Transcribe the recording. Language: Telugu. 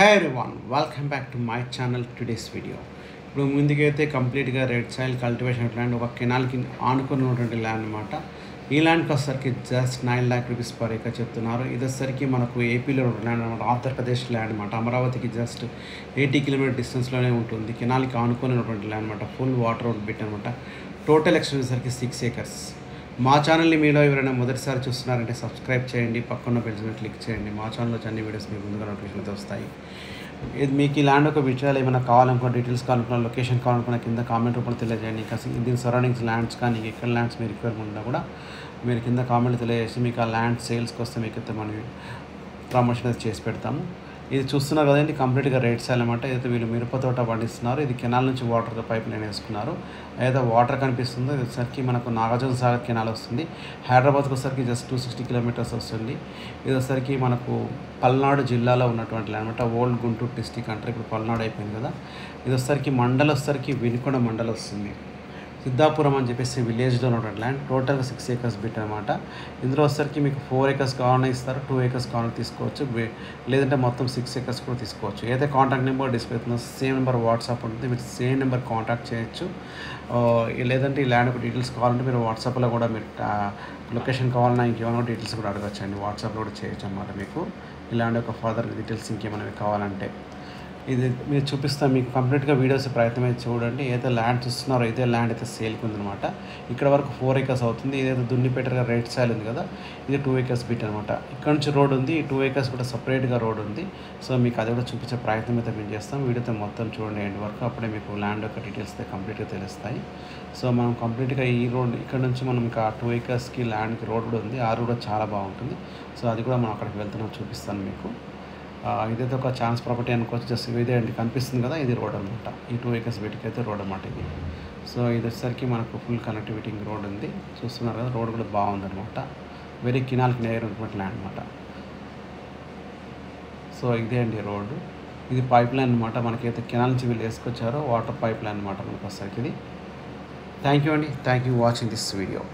Hi everyone, welcome back to my channel. Today's video ఇప్పుడు ముందుకైతే కంప్లీట్గా రెడ్ సాయిల్ కల్టివేషన్ ల్యాండ్ ఒక కెనాల్కి ఆనుకుని ఉన్నటువంటి ల్యాండ్ అనమాట. ఈ ల్యాండ్కి వచ్చేసరికి just 9 lakh rupees per acre చెప్తున్నారు. ఇది వచ్చేసరికి మనకు ఏపీలో ల్యాండ్ అనమాట, ఆంధ్రప్రదేశ్ ల్యాండ్ అనమాట. అమరావతికి జస్ట్ 80 km డిస్టెన్స్లోనే ఉంటుంది. కెనాల్కి ఆనుకుని ఉన్నటువంటి ల్యాండ్ అనమాట. ఫుల్ వాటర్ రోడ్ బిట్ అనమాట. టోటల్ ఎక్స్టెంట్ వచ్చేసరికి 6 acres. మా ఛానల్ని మీలో ఎవరైనా మొదటిసారి చూస్తున్నారంటే సబ్స్క్రైబ్ చేయండి, పక్కన బెల్ సింబల్ క్లిక్ చేయండి. మా ఛానల్లో అన్ని వీడియోస్ మీకు ముందుగా నోటిఫికేషన్తో వస్తాయి. ఇది మీకు ఈ ల్యాండ్ ఒక విషయాలు ఏమైనా కావాలనుకున్న, డీటెయిల్స్ కావాలనుకున్న, లొకేషన్ కావాలనుకున్న కింద కామెంట్ రూపంలో తెలియజేయండి. ఇంకా దీని సరౌండింగ్స్ ల్యాండ్స్ కానీ ఎక్కడ ల్యాండ్స్ మీరు రిక్వైర్మెంట్ ఉన్నా కూడా మీరు కింద కామెంట్ తెలియజేసి మీకు ఆ ల్యాండ్ సేల్స్కి వస్తే మీకు అయితే మనం ప్రమోషన్ చేసి పెడతాము. ఇది చూస్తున్నారు కదండి, కంప్లీట్గా రెడ్ సాయిల్ అనమాట. ఏదైతే వీళ్ళు మిరప తోట పండిస్తున్నారు. ఇది కెనాల్ నుంచి వాటర్ పైప్ లైన్ వేసుకున్నారు. ఏదైతే వాటర్ కనిపిస్తుందో ఇది వచ్చరికి మనకు నాగార్జున సాగర్ కెనాల్ వస్తుంది. హైదరాబాద్కి వచ్చరికి జస్ట్ 260 kilometers వస్తుంది. ఇది వచ్చరికి మనకు పల్నాడు జిల్లాలో ఉన్నటువంటి అనమాట. ఓల్డ్ గుంటూరు డిస్టిక్ అంటారు, ఇప్పుడు పల్నాడు అయిపోయింది కదా. ఇది వచ్చరికి మండలం వచ్చరికి వినుకొండ మండలం వస్తుంది. సిద్ధాపురం అని చెప్పేసి విలేజ్లో ఉన్నటువంటి ల్యాండ్. టోటల్గా 6 acres బిట్ అనమాట. ఇందులో వచ్చరికి మీకు 4 acres కావాలని ఇస్తారు, 2 acres కావాలని తీసుకోవచ్చు, లేదంటే మొత్తం 6 acres కూడా తీసుకోవచ్చు. ఏదైతే కాంటాక్ట్ నెంబర్ డిస్ప్లే అవుతుందో సేమ్ నెంబర్ వాట్సాప్ ఉంటుంది, మీరు సేమ్ నెంబర్ కాంటాక్ట్ చేయొచ్చు. లేదంటే ఈ ల్యాండ్ డీటెయిల్స్ కావాలంటే మీరు వాట్సాప్లో కూడా మీరు లొకేషన్ కావాలన్నా ఇంకేమైనా డీటెయిల్స్ కూడా అడగచ్చు అండి. వాట్సాప్లో కూడా చేయొచ్చు అన్నమాట. మీకు ఈ ల్యాండ్ యొక్క ఫర్దర్ డీటెయిల్స్ ఇంకేమైనా కావాలంటే ఇది మీరు చూపిస్తాను. మీకు కంప్లీట్గా వీడియోస్ ప్రయత్నం అయితే చూడండి. ఏదైతే ల్యాండ్ చూస్తున్నారో ఇదే ల్యాండ్ అయితే సేల్కి ఉందనమాట. ఇక్కడ వరకు 4 acres అవుతుంది. ఏదైతే దున్నిపేటగా రెడ్ సాయిల్ ఉంది కదా, ఇది 2 acres బిట్ అనమాట. ఇక్కడ నుంచి రోడ్ ఉంది, ఈ 2 acres కూడా సపరేట్గా రోడ్ ఉంది. సో మీకు అది కూడా చూపించే ప్రయత్నం అయితే మేము చేస్తాం. వీడియోతో మొత్తం చూడండి ఎండ్ వరకు, అప్పుడే మీకు ల్యాండ్ యొక్క డీటెయిల్స్ అయితే కంప్లీట్గా తెలుస్తాయి. సో మనం కంప్లీట్గా ఈ రోడ్ ఇక్కడ నుంచి మనం ఇంకా 2 acresకి ల్యాండ్కి రోడ్ కూడా ఉంది. ఆ రోడ్ కూడా చాలా బాగుంటుంది. సో అది కూడా మనం అక్కడికి వెళ్తున్నాం, చూపిస్తాను మీకు. ఇదైతే ఒక ఛాన్స్ ప్రాపర్టీ అనుకోవచ్చు. జస్ట్ ఇదే అండి కనిపిస్తుంది కదా, ఇది రోడ్ అనమాట. ఈ 2 acres వీటికి అయితే రోడ్ అనమాట ఇది. సో ఇది వచ్చేసరికి మనకు ఫుల్ కనెక్టివిటీ రోడ్ ఉంది, చూస్తున్నారు కదా. రోడ్ కూడా బాగుందనమాట. వెరీ కినాల్కి నేర్ ఉన్నటువంటి ల్యాండ్ అనమాట. సో ఇదే అండి రోడ్డు. ఇది పైప్ లైన్ అనమాట. మనకైతే కెనాల్ నుంచి వీళ్ళు వేసుకొచ్చారో వాటర్ పైప్ లైన్ అనమాట మనకు వచ్చేసరికి ఇది. థ్యాంక్ యూ అండి, thank you watching this video.